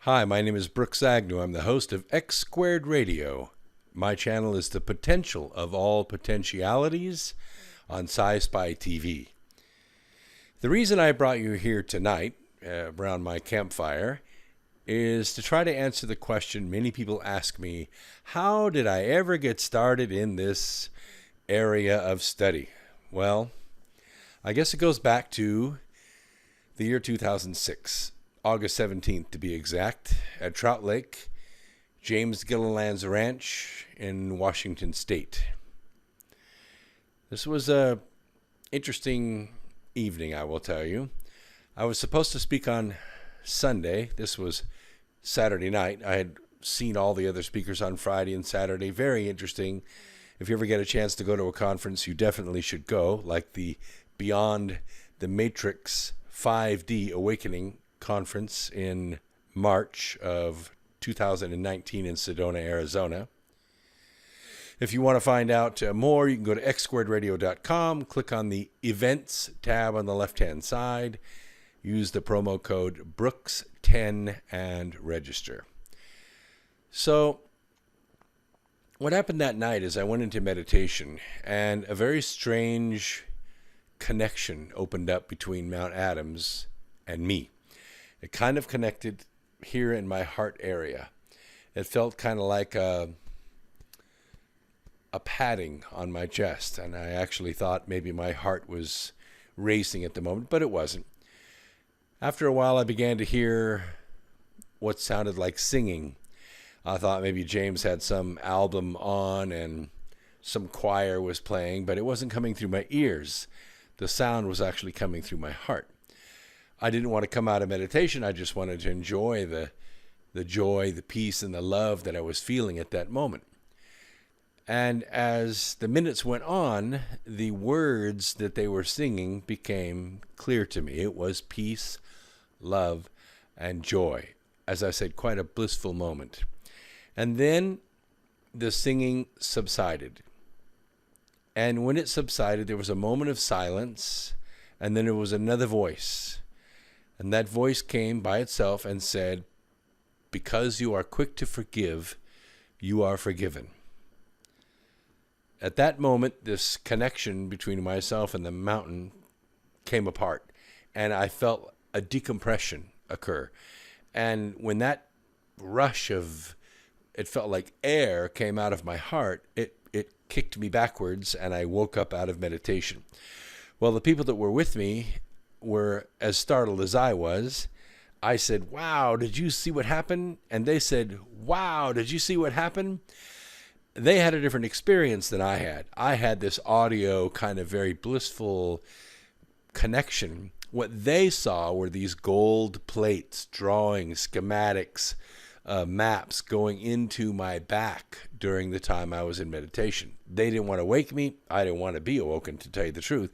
Hi, my name is Brooks Agnew. I'm the host of X Squared Radio. My channel is the potential of all potentialities on Sci-Spy TV. The reason I brought you here tonight, around my campfire, is to try to answer the question many people ask me: how did I ever get started in this area of study? Well, I guess it goes back to the year 2006. August 17th to be exact, at Trout Lake, James Gilliland's ranch in Washington State. This was a interesting evening, I will tell you. I was supposed to speak on Sunday. This was Saturday night. I had seen all the other speakers on Friday and Saturday. Very interesting. If you ever get a chance to go to a conference, you definitely should go, like the Beyond the Matrix 5D Awakening conference in March of 2019 in Sedona, Arizona. If you want to find out more, you can go to xsquaredradio.com, click on the Events tab on the left-hand side, use the promo code Brooks10 and register. So, what happened that night is I went into meditation, and a very strange connection opened up between Mount Adams and me. It kind of connected here in my heart area. It felt kind of like a padding on my chest, and I actually thought maybe my heart was racing at the moment, but it wasn't. After a while, I began to hear what sounded like singing. I thought maybe James had some album on and some choir was playing, but it wasn't coming through my ears. The sound was actually coming through my heart. I didn't want to come out of meditation. I just wanted to enjoy the joy, the peace, and the love that I was feeling at that moment. And as the minutes went on, the words that they were singing became clear to me. It was peace, love, and joy. As I said, quite a blissful moment. And then the singing subsided. And when it subsided, there was a moment of silence, and then there was another voice. And that voice came by itself and said, "Because you are quick to forgive, you are forgiven." At that moment, this connection between myself and the mountain came apart, and I felt a decompression occur. And when that rush of, it felt like air came out of my heart, it kicked me backwards, and I woke up out of meditation. Well, the people that were with me were as startled as I was. I said, "Wow, did you see what happened?" And they said, "Wow, did you see what happened?" They had a different experience than I had. I had this audio kind of very blissful connection. What they saw were these gold plates, drawings, schematics, maps going into my back during the time I was in meditation. They didn't want to wake me. I didn't want to be awoken, to tell you the truth.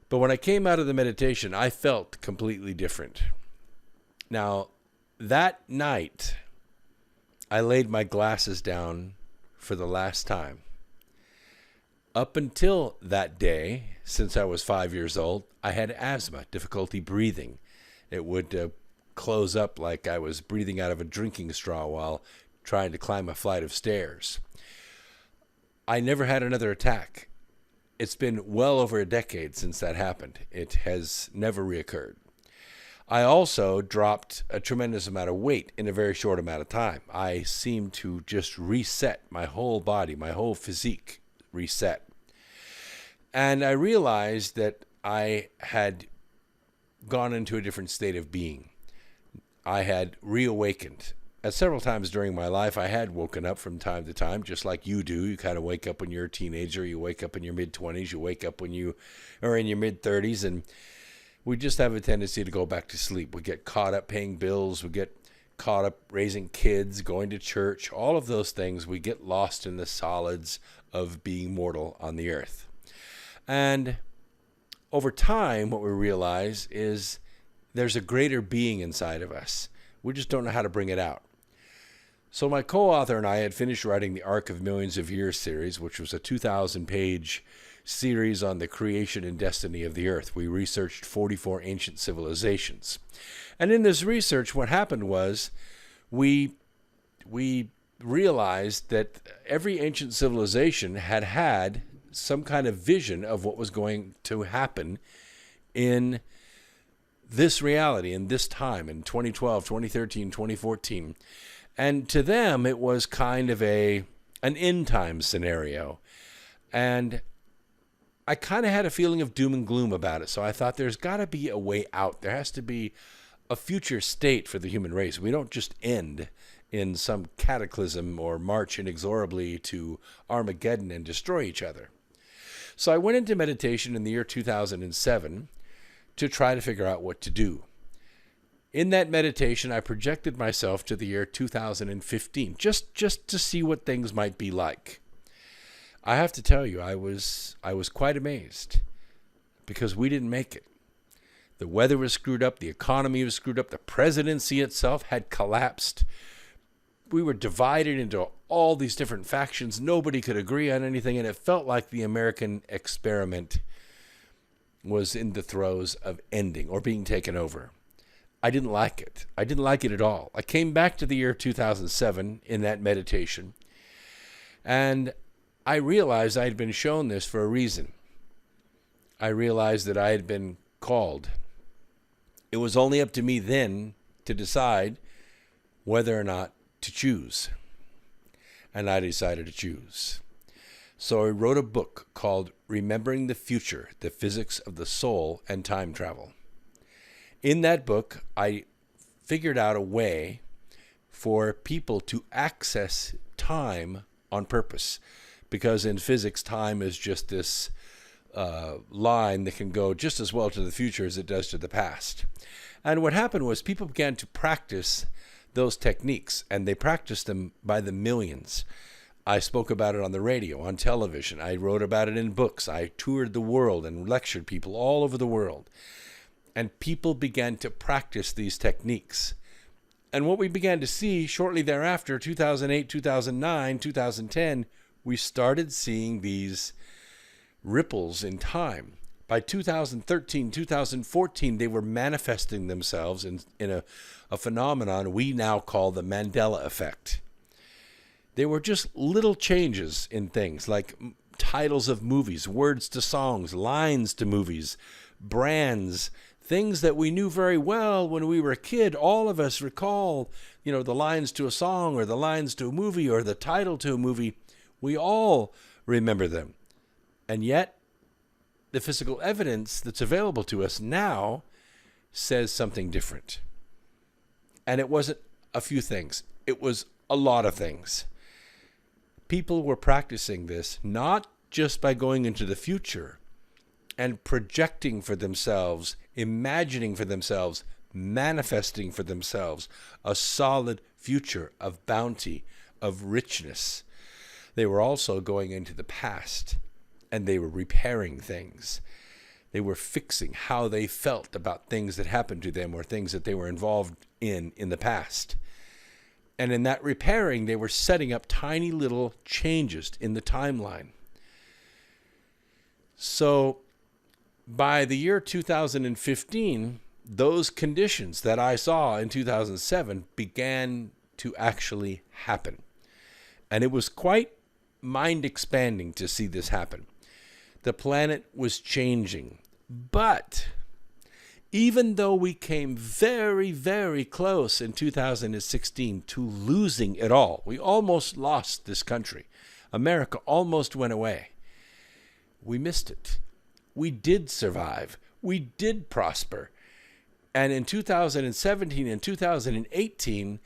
But when I came out of the meditation, I felt completely different. Now, that night, I laid my glasses down for the last time. Up until that day, since I was 5 years old, I had asthma, difficulty breathing. It would close up like I was breathing out of a drinking straw while trying to climb a flight of stairs. I never had another attack. It's been well over a decade since that happened. It has never reoccurred. I also dropped a tremendous amount of weight in a very short amount of time. I seemed to just reset my whole body, my whole physique reset. And I realized that I had gone into a different state of being. I had reawakened. Several times during my life, I had woken up from time to time, just like you do. You kind of wake up when you're a teenager. You wake up in your mid-20s. You wake up when you are in your mid-30s. And we just have a tendency to go back to sleep. We get caught up paying bills. We get caught up raising kids, going to church. All of those things, we get lost in the solids of being mortal on the earth. And over time, what we realize is there's a greater being inside of us. We just don't know how to bring it out. So my co-author and I had finished writing the Arc of Millions of Years series, which was a 2,000-page series on the creation and destiny of the earth. We researched 44 ancient civilizations. And in this research, what happened was we realized that every ancient civilization had some kind of vision of what was going to happen in this reality, in this time, in 2012, 2013, 2014. And to them, it was kind of an end time scenario. And I kind of had a feeling of doom and gloom about it. So I thought there's got to be a way out. There has to be a future state for the human race. We don't just end in some cataclysm or march inexorably to Armageddon and destroy each other. So I went into meditation in the year 2007 to try to figure out what to do. In that meditation, I projected myself to the year 2015, just to see what things might be like. I have to tell you, I was quite amazed because we didn't make it. The weather was screwed up, the economy was screwed up, the presidency itself had collapsed. We were divided into all these different factions. Nobody could agree on anything, and it felt like the American experiment was in the throes of ending or being taken over. I didn't like it. I didn't like it at all. I came back to the year 2007 in that meditation, and I realized I had been shown this for a reason. I realized that I had been called. It was only up to me then to decide whether or not to choose. And I decided to choose. So I wrote a book called Remembering the Future, The Physics of the Soul and Time Travel. In that book, I figured out a way for people to access time on purpose. Because in physics, time is just this line that can go just as well to the future as it does to the past. And what happened was people began to practice those techniques, and they practiced them by the millions. I spoke about it on the radio, on television. I wrote about it in books. I toured the world and lectured people all over the world. And people began to practice these techniques. And what we began to see shortly thereafter, 2008, 2009, 2010, we started seeing these ripples in time. By 2013, 2014, they were manifesting themselves in a phenomenon we now call the Mandela effect. They were just little changes in things like titles of movies, words to songs, lines to movies, brands, things that we knew very well when we were a kid. All of us recall, the lines to a song or the lines to a movie or the title to a movie. We all remember them. And yet, the physical evidence that's available to us now says something different. And it wasn't a few things. It was a lot of things. People were practicing this not just by going into the future and projecting for themselves, imagining for themselves, manifesting for themselves a solid future of bounty, of richness. They were also going into the past, and they were repairing things. They were fixing how they felt about things that happened to them or things that they were involved in the past. And in that repairing, they were setting up tiny little changes in the timeline. So by the year 2015, those conditions that I saw in 2007 began to actually happen. And it was quite mind-expanding to see this happen. The planet was changing. But even though we came very, very close in 2016 to losing it all, we almost lost this country. America almost went away. We missed it. We did survive. We did prosper. And in 2017 and 2018,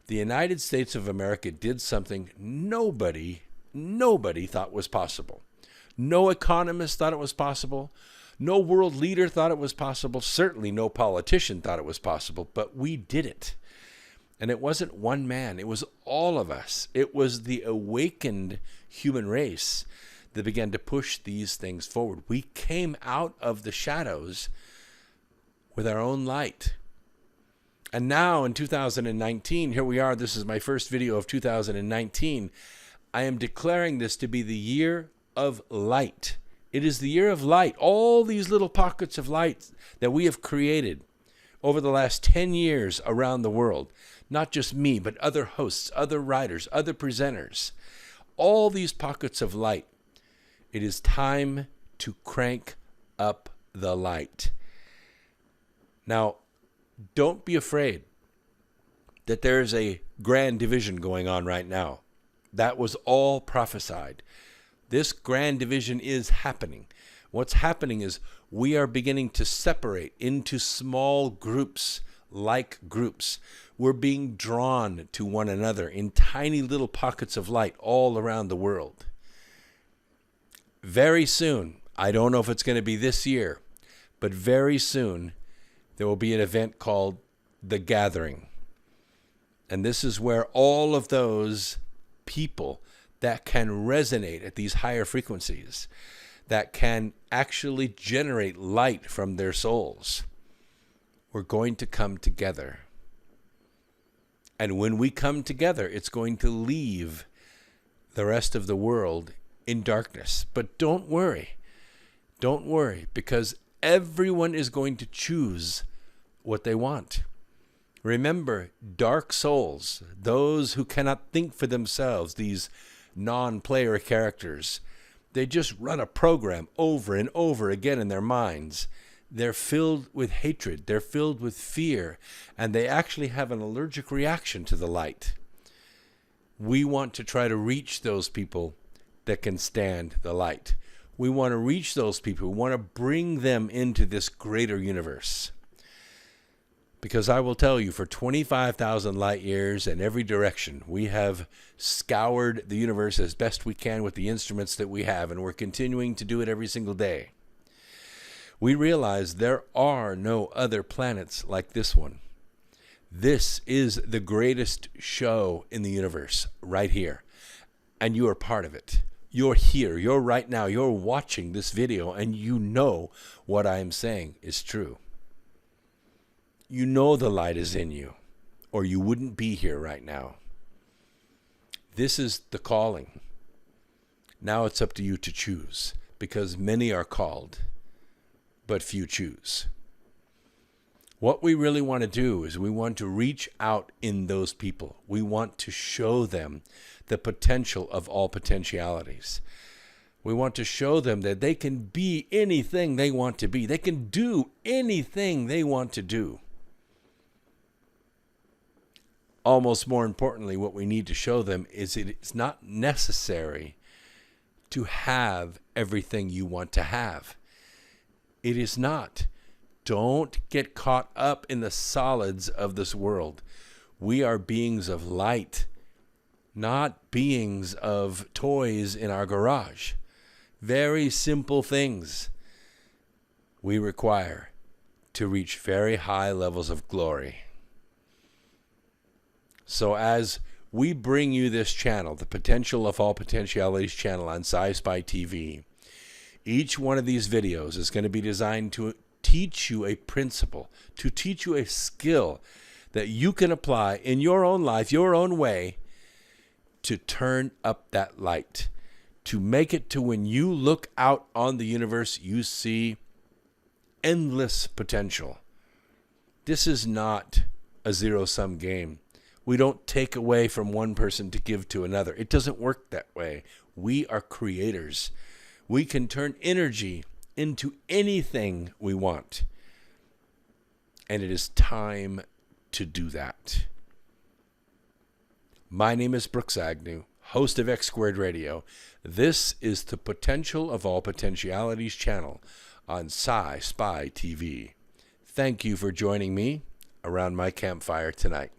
the United States of America did something nobody thought was possible. No economist thought it was possible. No world leader thought it was possible. Certainly no politician thought it was possible, but we did it. And it wasn't one man. It was all of us. It was the awakened human race that began to push these things forward. We came out of the shadows with our own light. And now in 2019, here we are. This is my first video of 2019. I am declaring this to be the year of light. It is the year of light. All these little pockets of light that we have created over the last 10 years around the world. Not just me, but other hosts, other writers, other presenters. All these pockets of light. It is time to crank up the light. Now, don't be afraid that there is a grand division going on right now. That was all prophesied. This grand division is happening. What's happening is we are beginning to separate into small groups, like groups. We're being drawn to one another in tiny little pockets of light all around the world. Very soon, I don't know if it's going to be this year, but very soon there will be an event called The Gathering. And this is where all of those people that can resonate at these higher frequencies, that can actually generate light from their souls, we're going to come together. And when we come together, it's going to leave the rest of the world in darkness. But don't worry, because everyone is going to choose what they want. Remember, dark souls, those who cannot think for themselves, these non-player characters, they just run a program over and over again in their minds. They're filled with hatred, they're filled with fear, and they actually have an allergic reaction to the light. We want to try to reach those people that can stand the light. We want to reach those people. We want to bring them into this greater universe. Because I will tell you, for 25,000 light years in every direction, we have scoured the universe as best we can with the instruments that we have, and we're continuing to do it every single day. We realize there are no other planets like this one. This is the greatest show in the universe, right here. And you are part of it. You're here. You're right now. You're watching this video, and you know what I am saying is true. You know the light is in you, or you wouldn't be here right now. This is the calling. Now it's up to you to choose, because many are called, but few choose. What we really want to do is we want to reach out in those people. We want to show them the potential of all potentialities. We want to show them that they can be anything they want to be. They can do anything they want to do. Almost more importantly, what we need to show them is it's not necessary to have everything you want to have. It is not. Don't get caught up in the solids of this world. We are beings of light, not beings of toys in our garage. Very simple things we require to reach very high levels of glory. So as we bring you this channel, the Potential of All Potentialities channel on Sci-Spy TV, each one of these videos is going to be designed to teach you a principle, to teach you a skill that you can apply in your own life, your own way, to turn up that light, to make it to when you look out on the universe, you see endless potential. This is not a zero-sum game. We don't take away from one person to give to another. It doesn't work that way. We are creators. We can turn energy into anything we want. And it is time to do that. My name is Brooks Agnew, host of X Squared Radio. This is the Potential of All Potentialities channel on Sci-Spy TV. Thank you for joining me around my campfire tonight.